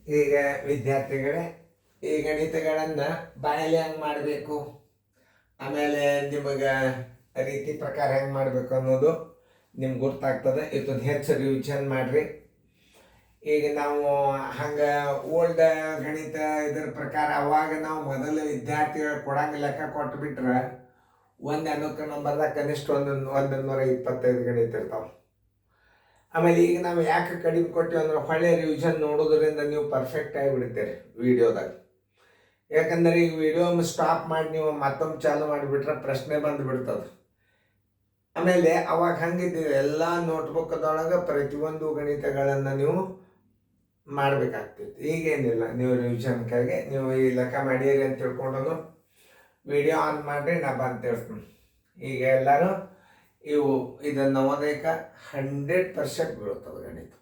ಈಗ ವಿದ್ಯಾರ್ಥಿಗಳೇ, ಈ ಗಣಿತಗಳನ್ನು ಬಾಯಲ್ಲಿ ಹೆಂಗೆ ಮಾಡಬೇಕು, ಆಮೇಲೆ ನಿಮಗೆ ರೀತಿ ಪ್ರಕಾರ ಹೆಂಗೆ ಮಾಡಬೇಕು ಅನ್ನೋದು ನಿಮ್ಗೆ ಗೊತ್ತಾಗ್ತದೆ. ಇದನ್ನು ಹೆಚ್ಚು ರಿವಿಷನ್ ಮಾಡಿರಿ. ಈಗ ನಾವು ಹಂಗೆ ಓಲ್ಡ್ ಗಣಿತ ಇದ್ರ ಪ್ರಕಾರ ಅವಾಗ ನಾವು ಮೊದಲು ವಿದ್ಯಾರ್ಥಿಗಳು ಕೊಡಂಗೆ ಲೆಕ್ಕ ಕೊಟ್ಬಿಟ್ರೆ ಒಂದು ಅನುಕ್ರಮ ನಂಬರ್ದಾಗ ಕನಿಷ್ಠ 125 ಗಣಿತ ಇರ್ತಾವೆ. ಆಮೇಲೆ ಈಗ ನಾವು ಯಾಕೆ ಕಡಿಮೆ ಕೊಟ್ಟಿವಿ ಅಂದ್ರೆ ಹೊಳ್ಳೆ ರಿವಿಷನ್ ನೋಡೋದ್ರಿಂದ ನೀವು ಪರ್ಫೆಕ್ಟ್ ಆಗಿಬಿಡ್ತೀರಿ ವಿಡಿಯೋದಾಗ. ಯಾಕಂದ್ರೆ ಈಗ ವಿಡಿಯೋ ಸ್ಟಾಪ್ ಮಾಡಿ ನೀವು ಮತ್ತೊಮ್ಮೆ ಚಾಲು ಮಾಡಿಬಿಟ್ರೆ ಪ್ರಶ್ನೆ ಬಂದುಬಿಡ್ತದೆ. ಆಮೇಲೆ ಅವಾಗ ಹಂಗಿದ್ದೀವಿ, ಎಲ್ಲ ನೋಟ್ಬುಕ್ದೊಳಗೆ ಪ್ರತಿಯೊಂದು ಗಣಿತಗಳನ್ನು ನೀವು ಮಾಡಬೇಕಾಗ್ತಿತ್ತು. ಈಗೇನಿಲ್ಲ, ನೀವು ರಿವಿಷನ್ಕಾಗಿ ನೀವು ಈ ಲೆಕ್ಕ ಮಾಡಿರಿ ಅಂತ ತಿಳ್ಕೊಂಡು ವಿಡಿಯೋ ಆನ್ ಮಾಡಿರಿ, ನಾ ಬಂದು ತಿಳಿಸ್ತೀನಿ. ಈಗ ಎಲ್ಲರೂ ಇದನ್ನು ನವೋದಯಕ್ಕೆ 100% ಬೀಳ್ತದೆ ಗಣಿತ.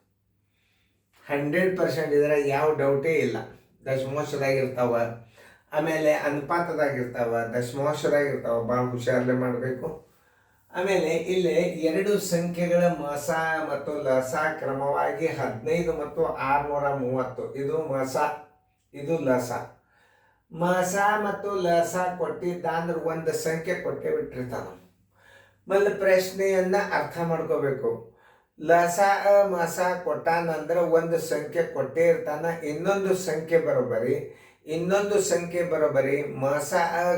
100% ಇದ್ರೆ ಯಾವ ಡೌಟೇ ಇಲ್ಲ. ದಶಮಾಂಶದಾಗಿರ್ತಾವ, ಆಮೇಲೆ ಅನುಪಾತದಾಗಿರ್ತಾವ, ದಶಮಾಂಶದಾಗಿರ್ತಾವ. ಭಾಳ ಹುಷಾರಲ್ಲೇ ಮಾಡಬೇಕು. ಆಮೇಲೆ ಇಲ್ಲಿ 2 ಸಂಖ್ಯೆಗಳ ಮಸ ಮತ್ತು ಲಸ ಕ್ರಮವಾಗಿ 15 ಮತ್ತು 630. ಇದು ಮಸ, ಇದು ಲಸ. ಮಸ ಮತ್ತು ಲಸ ಕೊಟ್ಟಿದ್ದಂದ್ರೆ ಒಂದು ಸಂಖ್ಯೆ ಕೊಟ್ಟೇ ಬಿಟ್ಟಿರ್ತಾನೆ. ಮೊದಲು ಪ್ರಶ್ನೆಯನ್ನ ಅರ್ಥ ಮಾಡ್ಕೋಬೇಕು. ಲಸ ಮಸ ಕೊಟ್ಟಾನಂದ್ರೆ ಒಂದು ಸಂಖ್ಯೆ ಕೊಟ್ಟೇ ಇರ್ತಾನ. ಇನ್ನೊಂದು ಸಂಖ್ಯೆ ಬರೋಬರಿ ಮಸ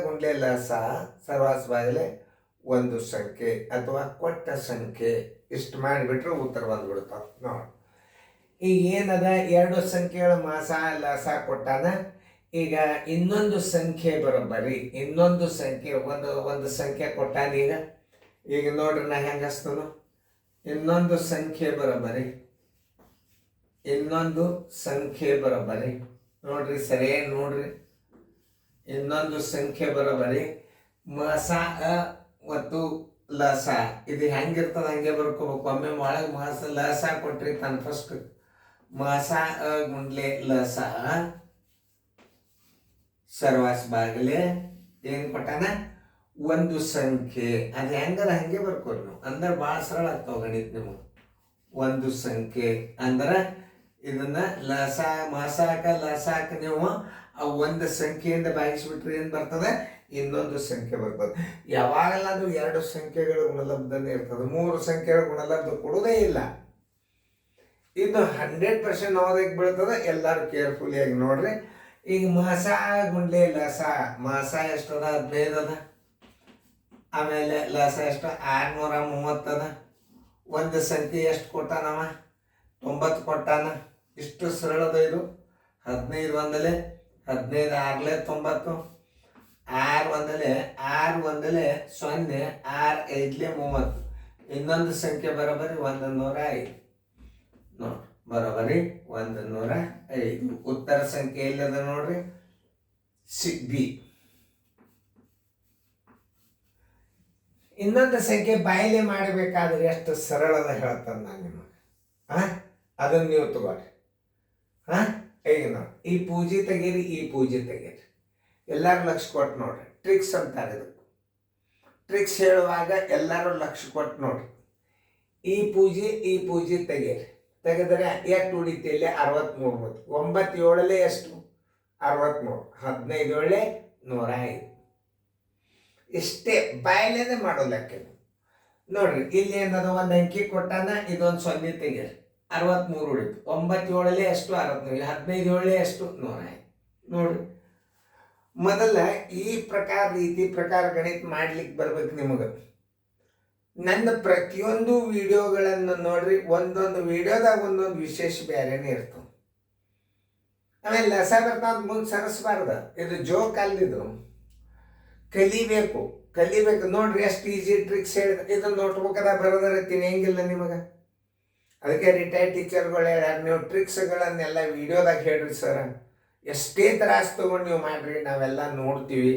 ಗುಂಡ್ಲೆ ಲಸ ಸರ್ವಾಸವಾಗಲೇ ಒಂದು ಸಂಖ್ಯೆ ಅಥವಾ ಕೊಟ್ಟ ಸಂಖ್ಯೆ. ಇಷ್ಟು ಮಾಡಿಬಿಟ್ರೆ ಉತ್ತರ ಬಂದ್ಬಿಡ್ತಾವ. ನೋಡಿ, ಈಗ ಏನದ 2 ಸಂಖ್ಯೆಗಳ ಮಸ ಲಸ ಕೊಟ್ಟಾನ. ಈಗ ಇನ್ನೊಂದು ಸಂಖ್ಯೆ ಬರೋಬರಿ ಇನ್ನೊಂದು ಸಂಖ್ಯೆ ಒಂದು ಸಂಖ್ಯೆ ಕೊಟ್ಟಾನ. ಈಗ ನೋಡ್ರಿ, ನಾ ಹೆಂಗೆ ಹಚ್ತನು. ಇನ್ನೊಂದು ಸಂಖ್ಯೆ ಬರೋಬರಿ ನೋಡ್ರಿ, ಸರಿಯಾಗಿ ನೋಡ್ರಿ. ಇನ್ನೊಂದು ಸಂಖ್ಯೆ ಬರೋಬರಿ ಮಸ ಮತ್ತು ಲಸ. ಇದು ಹೆಂಗಿರ್ತದೆ ಹಂಗೆ ಬರ್ಕೋಬೇಕು. ಒಮ್ಮೆ ಒಳಗೆ ಮಸ ಲಸ ಕೊಟ್ರಿ ತಾನು ಫಸ್ಟ್ ಮಸ ಗುಂಡ್ಲೆ ಲಸ ಸರ್ವಾಸ್ ಬಾಗಲೆ ಏನು ಕೊಟ್ಟಾನ, ಒಂದು ಸಂಖ್ಯೆ. ಅದು ಹೆಂಗದ ಹಂಗೆ ಬರ್ಕೋರಿ ನೀವು. ಅಂದ್ರೆ ಭಾಳ ಸರಳ ಆಗ್ತಾವ ಗಣಿತ ನಿಮಗೆ. ಒಂದು ಸಂಖ್ಯೆ ಅಂದ್ರೆ ಇದನ್ನ ಮಸಾಕ ಲಸಾಕ ನೀವು ಆ ಒಂದು ಸಂಖ್ಯೆಯಿಂದ ಭಾಗಿಸ್ಬಿಟ್ರೆ ಏನು ಬರ್ತದೆ, ಇನ್ನೊಂದು ಸಂಖ್ಯೆ ಬರ್ತದೆ. ಯಾವಾಗಲ್ಲ ಅದು 2 ಸಂಖ್ಯೆಗಳ ಗುಣಲಬ್ಧನೇ ಇರ್ತದೆ. 3 ಸಂಖ್ಯೆಗಳ ಗುಣಲಬ್ಧ ಕೊಡೋದೇ ಇಲ್ಲ. ಇದು 100% ನವೋದಯಕ್ಕೆ ಬೀಳ್ತದೆ. ಎಲ್ಲರೂ ಕೇರ್ಫುಲಿ ಆಗಿ ನೋಡ್ರಿ. ಈಗ ಮಸ ಗುಂಡ್ಲೆ ಲಸ, ಮಸ ಎಷ್ಟದ 15 ಅದ. ಆಮೇಲೆ ಲಸ ಎಷ್ಟು 630 ಅದ. ಒಂದು ಸಂಖ್ಯೆ ಎಷ್ಟು ಕೊಟ್ಟಾನವ, 90 ಕೊಟ್ಟಾನ. ಇಷ್ಟು ಸರಳದ ಇದು. 15 ಒಂದಲೆ 15, 6 90, 6 ಒಂದಲೆ 0, 6 5 30. ಇನ್ನೊಂದು ಸಂಖ್ಯೆ ಬರೋಬರಿ 105. ನೋಡಿ, ಬರೋಬರಿ 105. ಉತ್ತರ ಸಂಖ್ಯೆ ಇಲ್ಲದ ನೋಡ್ರಿ, ಬಿ. ಇನ್ನೊಂದು ಸಂಖ್ಯೆ ಬಾಯಿಲೆ ಮಾಡಬೇಕಾದ್ರೆ ಎಷ್ಟು ಸರಳದ ಹೇಳ್ತಾನೆ ನಾನು ನಿಮಗೆ. ಅದನ್ನು ನೀವು ತಗೋರಿ. ಈಗ ನೋಡಿ, ಈ ಪೂಜೆ ತೆಗೀರಿ, ಈ ಪೂಜೆ ತೆಗೀರಿ. ಎಲ್ಲರೂ ಲಕ್ಷ ಕೊಟ್ಟು ನೋಡ್ರಿ. ಟ್ರಿಕ್ಸ್ ಅಂತಾರೆ ಇದಕ್ಕೆ. ಟ್ರಿಕ್ಸ್ ಹೇಳುವಾಗ ಎಲ್ಲರೂ ಲಕ್ಷ ಕೊಟ್ಟು ನೋಡ್ರಿ. ಈ ಪೂಜೆ ತೆಗೀರಿ. ತೆಗೆದರೆ ಎಷ್ಟು ಉಳಿತಿಲ್ಲ, 63. 9 7 ಎಷ್ಟು, 63. 15 7 105. ಇಷ್ಟೇ ಬಾಯಲೇನೆ ಮಾಡೋ ಲೆಕ್ಕ ನೋಡ್ರಿ. ಇಲ್ಲಿ ಏನದ, ಒಂದು ಅಂಕಿ ಕೊಟ್ಟಾನ, ಇದೊಂದು 0 ತೆಗೀರಿ, 63 ಉಳಿತು. 9 7 ಎಷ್ಟು, 63. 15 7 ಎಷ್ಟು, 105. ನೋಡ್ರಿ, ಮೊದಲ ಈ ರೀತಿ ಪ್ರಕಾರ ಗಣಿತ ಮಾಡ್ಲಿಕ್ಕೆ ಬರ್ಬೇಕು ನಿಮಗೆ. ನನ್ನ ಪ್ರತಿಯೊಂದು ವಿಡಿಯೋಗಳನ್ನು ನೋಡ್ರಿ. ಒಂದೊಂದು ವಿಡಿಯೋದಾಗ ಒಂದೊಂದು ವಿಶೇಷ ಬೇರೆನೇ ಇರ್ತವೆ. ಆಮೇಲೆ ಲಸ ಬರ್ತಾವ ಮುಂದೆ ಸರಿಸ್ಬಾರ್ದು. ಇದು ಜೋಕ್ ಅಲ್ಲಿದು. ಕಲಿಬೇಕು. ನೋಡ್ರಿ, ಎಷ್ಟು ಈಸಿ ಟ್ರಿಕ್ಸ್ ಹೇಳಿದ್ರೆ. ಇದನ್ನು ನೋಟ್ಬುಕ್ಕದಾಗ ಬರೋದ್ರ ತಿನ್ನಂಗಿಲ್ಲ ನಿಮಗೆ. ಅದಕ್ಕೆ ರಿಟೈರ್ಡ್ ಟೀಚರ್ಗಳು ಹೇಳ್ಯಾರ, ನೀವು ಟ್ರಿಕ್ಸ್ಗಳನ್ನೆಲ್ಲ ವಿಡಿಯೋದಾಗ ಹೇಳ್ರಿ ಸರ್. ಎಷ್ಟೇ ತ್ರಾಸು ತೊಗೊಂಡು ನೀವು ಮಾಡಿರಿ, ನಾವೆಲ್ಲ ನೋಡ್ತೀವಿ,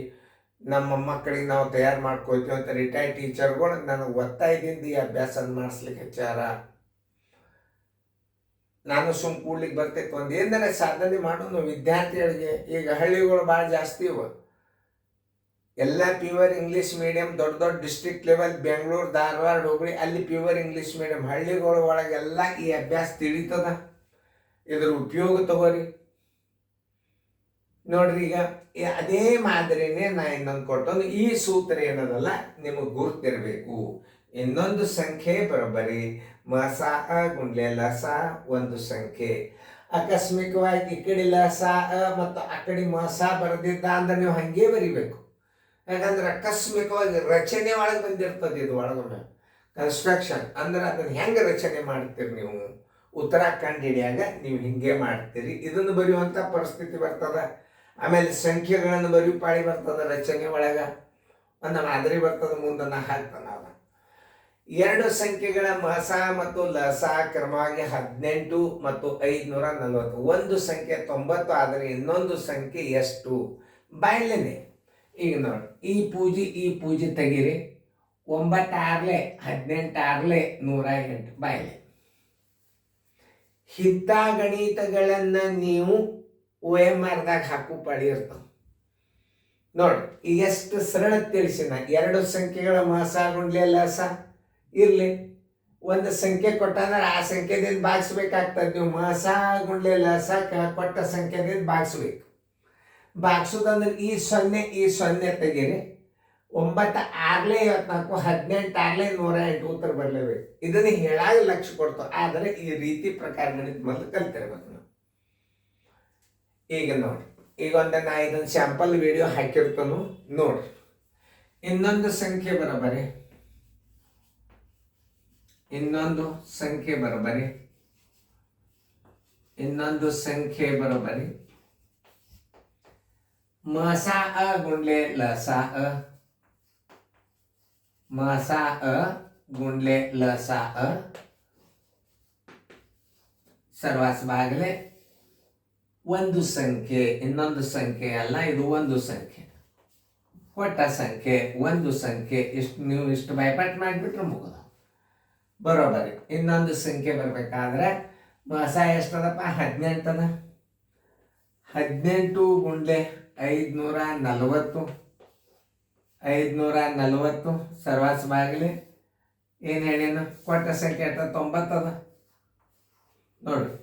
ನಮ್ಮ ಮಕ್ಕಳಿಗೆ ನಾವು ತಯಾರು ಮಾಡ್ಕೊಳ್ತೀವಿ ಅಂತ ರಿಟೈರ್ಡ್ ಟೀಚರ್ಗಳು ನನಗೆ ಒತ್ತಾಯದಿಂದ ಈ ಅಭ್ಯಾಸ ಮಾಡಿಸ್ಲಿಕ್ಕೆ ಹಚ್ಚಾರ. ನಾನು ಸುಮ್ ಕೂಡ್ಲಿಕ್ಕೆ ಬರ್ತೈತೆ. ಒಂದು ಏನಂದರೆ ಸಾಧನೆ ಮಾಡೋದು ವಿದ್ಯಾರ್ಥಿಗಳಿಗೆ. ಈಗ ಹಳ್ಳಿಗಳು ಭಾಳ ಜಾಸ್ತಿ ಇವು. ಎಲ್ಲ ಪ್ಯೂರ್ ಇಂಗ್ಲೀಷ್ ಮೀಡಿಯಂ, ದೊಡ್ಡ ಡಿಸ್ಟ್ರಿಕ್ಟ್ ಲೆವೆಲ್, ಬೆಂಗಳೂರು, ಧಾರವಾಡ, ಹುಬ್ಬಳ್ಳಿ, ಅಲ್ಲಿ ಪ್ಯೂರ್ ಇಂಗ್ಲೀಷ್ ಮೀಡಿಯಂ. ಹಳ್ಳಿಗಳ ಒಳಗೆಲ್ಲ ಈ ಅಭ್ಯಾಸ ತಿಳಿತದ. ಇದ್ರ ಉಪಯೋಗ ತಗೋರಿ. ನೋಡ್ರಿ ಈಗ ಅದೇ ಮಾದರಿನೇ ನಾ ಇನ್ನೊಂದು ಕೊಟ್ಟು ಈ ಸೂತ್ರ ಏನದಲ್ಲ ನಿಮಗೆ ಗುರ್ತಿರಬೇಕು. ಇನ್ನೊಂದು ಸಂಖ್ಯೆ ಬರೋಬ್ಬರಿ ಮಸ ಅ ಗುಂಡ್ಲೆ ಲಸ ಒಂದು ಸಂಖ್ಯೆ. ಆಕಸ್ಮಿಕವಾಗಿ ಈ ಕಡೆ ಲಸ ಅ ಮತ್ತು ಆ ಕಡೆ ಮಸ ಬರೆದಿದ್ದ ಅಂದ್ರೆ ನೀವು ಹಂಗೆ ಬರಿಬೇಕು. ಯಾಕಂದ್ರೆ ಆಕಸ್ಮಿಕವಾಗಿ ರಚನೆ ಒಳಗೆ ಬಂದಿರ್ತದೆ. ಇದು ಒಳಗೊಮ್ಮೆ ಕನ್ಸ್ಟ್ರಕ್ಷನ್ ಅಂದ್ರೆ ಅದನ್ನ ಹೆಂಗೆ ರಚನೆ ಮಾಡ್ತೀರಿ ನೀವು ಉತ್ತರ ಕಂಡುಹಿಡಿಯಾಗ ನೀವು ಹಿಂಗೆ ಮಾಡ್ತೀರಿ. ಇದನ್ನು ಬರೆಯುವಂಥ ಪರಿಸ್ಥಿತಿ ಬರ್ತದ. ಆಮೇಲೆ ಸಂಖ್ಯೆಗಳನ್ನು ಬರೆಯು ಪಾಳಿ ಬರ್ತದ. ರಚನೆ ಒಳಗೆ ಒಂದು ಮಾದರಿ ಬರ್ತದೆ. ಮುಂದೆ ನಾ ಹಾಕ್ತಾನ ಅದ 2 ಸಂಖ್ಯೆಗಳ ಮಸ ಮತ್ತು ಲಸ ಕ್ರಮವಾಗಿ 18 ಮತ್ತು 540. ಒಂದು ಸಂಖ್ಯೆ 90 ಆದರೆ ಇನ್ನೊಂದು ಸಂಖ್ಯೆ ಎಷ್ಟು? ಬಾಯ್ಲೇನೆ. ಈಗ ನೋಡಿ ಈ ಪೂಜೆ ತೆಗೀರಿ. 9 ಆರ್ಲೆ 18 ಆರ್ಲೆ 108 ಬಾಯ್ಲೆ. ಇಂಥ ಗಣಿತಗಳನ್ನ ನೀವು OMRದಾಗ ಹಾಕು ಪಾಳಿ ಇರ್ತಾವ ನೋಡಿ. ಈಗ ಎಷ್ಟು ಸರಳ ತಿಳಿಸಿನ. 2 ಸಂಖ್ಯೆಗಳ ಮಸ ಗುಂಡ್ಲೆ ಲಸ ಇರಲಿ. ಒಂದು ಸಂಖ್ಯೆ ಕೊಟ್ಟಂದ್ರೆ ಆ ಸಂಖ್ಯೆದಿಂದ ಭಾಗಿಸ್ಬೇಕಾಗ್ತದೆ. ನೀವು ಮಸ ಗುಂಡ್ಲೆ ಲಸ ಕೊಟ್ಟ ಸಂಖ್ಯೆದಿಂದ ಭಾಗಿಸ್ಬೇಕು. ಭಾಗಿಸೋದಂದ್ರೆ ಈ 0 ತೆಗೀರಿ. 9 ಆರ್ಲೆ 54 18 ಆರ್ಲೆ 108 ಉತ್ತರ ಬರಲೇಬೇಕು. ಇದನ್ನು ಹೇಳಾಗ ಲಕ್ಷ್ಯ ಕೊಡ್ತಾವೆ. ಆದರೆ ಈ ರೀತಿ ಪ್ರಕಾರ ಗಣಿತ ಮೊದಲು ಕಲ್ತಿರ್ಬೇಕು ನಾವು. ಈಗ ನೋಡಿ ಈಗ ನಾ ಇದೊಂದು ಸ್ಯಾಂಪಲ್ ವಿಡಿಯೋ ಹಾಕಿರ್ತಾನು ನೋಡ್ರಿ. ಇನ್ನೊಂದು ಸಂಖ್ಯೆ ಬರೋಬ್ಬರಿ ಮಸ ಅ ಗುಂಡ್ಲೆ ಲಸ ಅ ಮಸ ಅ ಗುಂಡ್ಲೆ ಲಸ ಅ ಸರ್ವಾಸ ಬಾಗಲೆ ಒಂದು ಸಂಖ್ಯೆ. ಇನ್ನೊಂದು ಸಂಖ್ಯೆ ಅಲ್ಲ, ಇದು ಒಂದು ಸಂಖ್ಯೆ. ಕೊಟ್ಟ ಸಂಖ್ಯೆ ಒಂದು ಸಂಖ್ಯೆ. ನೀವು ಇಷ್ಟು ಬೈಪಾಟ್ ಮಾಡಿಬಿಟ್ರೆ ಮುಗಿದ ಬರೋಬ್ಬರಿ. ಇನ್ನೊಂದು ಸಂಖ್ಯೆ ಬರಬೇಕಾದ್ರೆ ಮಸ ಎಷ್ಟದಪ್ಪ? 18 ಅದ. 18 ಗುಂಡ್ಲೆ 540 ಸರ್ವಾಸ ಬಾಗಿಲಿ ಏನು ಹೇಳೇನು? ಕೊಟ್ಟ ಸಂಖ್ಯೆ 90 ಅದ ನೋಡ್ರಿ.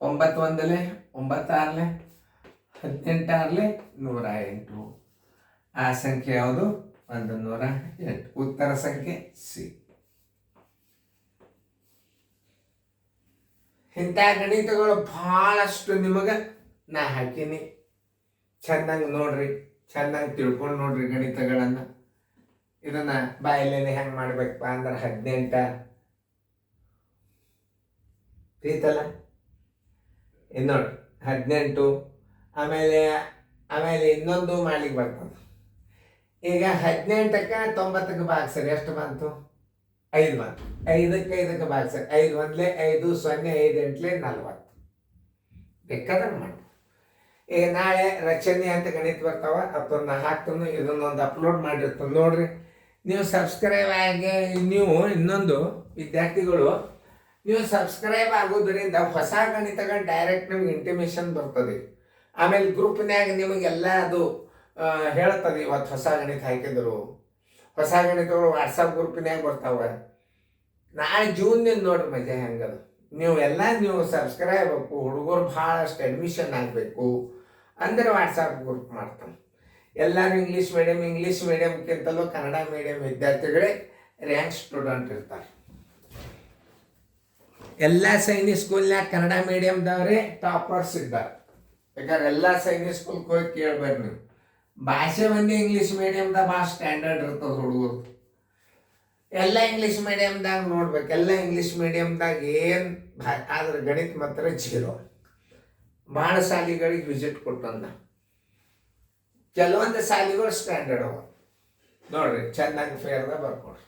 9 ಒಂದಲೆ 9 ಆರ್ಲೆ 18 ಆರ್ಲೆ 108. ಆ ಸಂಖ್ಯೆ ಯಾವುದು? 108. ಉತ್ತರ ಸಂಖ್ಯೆ ಸಿ. ಇಂಥ ಗಣಿತಗಳು ಬಹಳಷ್ಟು ನಿಮಗೆ ನಾ ಹಾಕೀನಿ. ಚೆನ್ನಾಗಿ ನೋಡ್ರಿ, ಚೆನ್ನಾಗಿ ತಿಳ್ಕೊಂಡು ನೋಡ್ರಿ ಗಣಿತಗಳನ್ನು. ಇದನ್ನ ಬಾಯಲ್ಲೇನೆ ಹೆಂಗೆ ಮಾಡ್ಬೇಕಪ್ಪ ಅಂದ್ರೆ 18 ರೀತಲ್ಲ ಇನ್ನೋಡ್ರಿ 18. ಆಮೇಲೆ ಇನ್ನೊಂದು ಮಾಡ್ಲಿಕ್ಕೆ ಬರ್ತದೆ. ಈಗ 18ಕ್ಕೆ 90ಕ್ಕೆ ಭಾಗಿಸ್ರಿ. ಎಷ್ಟು ಬಂತು? 5 ಬಂತು. 5ಕ್ಕೆ ಭಾಗಿಸ್ರಿ. 5 ಒಂದ್ಲೆ 5 0 5 8ಲೆ 40. ಬೇಕಾದ್ರೆ ಮಾಡಿ. ಈಗ ನಾಳೆ ರಚನೆ ಅಂತ ಗಣಿತ ಬರ್ತಾವ. ಅದನ್ನ ಹಾಕ್ತಾನು. ಇದನ್ನೊಂದು ಅಪ್ಲೋಡ್ ಮಾಡಿರ್ತಾನೆ ನೋಡ್ರಿ. ನೀವು ಸಬ್ಸ್ಕ್ರೈಬ್ ಆಗಿ ನೀವು ಇನ್ನೊಂದು ವಿದ್ಯಾರ್ಥಿಗಳು ನೀವು ಸಬ್ಸ್ಕ್ರೈಬ್ ಆಗೋದ್ರಿಂದ ಹೊಸ ಗಣಿತಗಳು ಡೈರೆಕ್ಟ್ ನಿಮ್ಗೆ ಇಂಟಿಮೇಷನ್ ಬರ್ತದೆ. ಆಮೇಲೆ ಗ್ರೂಪ್ನ್ಯಾಗ ನಿಮಗೆಲ್ಲ ಅದು ಹೇಳ್ತದೆ. ಇವತ್ತು ಹೊಸ ಗಣಿತ ಹಾಕಿದ್ರು. ಹೊಸ ಗಣಿತಗಳು ವಾಟ್ಸಪ್ ಗ್ರೂಪ್ನ್ಯಾಗ ಬರ್ತಾವೆ. ನಾಳೆ ಜೂನ್ನಿಂದ ನೋಡ್ರಿ ಮಜಾ ಹೆಂಗದು. ನೀವು ಸಬ್ಸ್ಕ್ರೈಬ್ ಆಗಬೇಕು. ಹುಡುಗರು ಭಾಳಷ್ಟು ಅಡ್ಮಿಷನ್ ಆಗಬೇಕು ಅಂದರೆ ವಾಟ್ಸಪ್ ಗ್ರೂಪ್ ಮಾಡ್ತಾನೆ. ಎಲ್ಲರೂ ಇಂಗ್ಲೀಷ್ ಮೀಡಿಯಮ್ಗಿಂತಲೂ ಕನ್ನಡ ಮೀಡಿಯಂ ವಿದ್ಯಾರ್ಥಿಗಳೇ ರ್ಯಾಂಕ್ ಸ್ಟೂಡೆಂಟ್ ಇರ್ತಾರೆ. ಎಲ್ಲ ಸೈನಿಕ್ ಸ್ಕೂಲ್ನಾಗ ಕನ್ನಡ ಮೀಡಿಯಮ್ದವ್ರೆ ಟಾಪರ್ಸ್ ಇದ್ದಾರೆ. ಬೇಕಾದ್ರೆ ಎಲ್ಲ ಸೈನಿಕ್ ಸ್ಕೂಲ್ಗೆ ಹೋಗಿ ಕೇಳ್ಬೇಡ್ರಿ ನೀವು. ಭಾಷೆ ಒಂದೇ ಇಂಗ್ಲೀಷ್ ಮೀಡಿಯಮ್ದಾಗ ಭಾಳ ಸ್ಟ್ಯಾಂಡರ್ಡ್ ಇರ್ತದೆ ಹುಡುಗರು. ಎಲ್ಲ ಇಂಗ್ಲೀಷ್ ಮೀಡಿಯಮ್ದಾಗ ನೋಡ್ಬೇಕು. ಎಲ್ಲ ಇಂಗ್ಲೀಷ್ ಮೀಡಿಯಮ್ದಾಗ ಏನು ಆದ್ರೆ ಗಣಿತ ಮಾತ್ರ 0. ಭಾಳ ಶಾಲೆಗಳಿಗೆ ವಿಸಿಟ್ ಕೊಟ್ಟಂದ. ಕೆಲವೊಂದು ಶಾಲೆಗಳು ಸ್ಟ್ಯಾಂಡರ್ಡ್ ಅವ ನೋಡ್ರಿ. ಚೆನ್ನಾಗಿ ಫೇರ್ದಾಗ ಬರ್ಕೊಡ್ರಿ.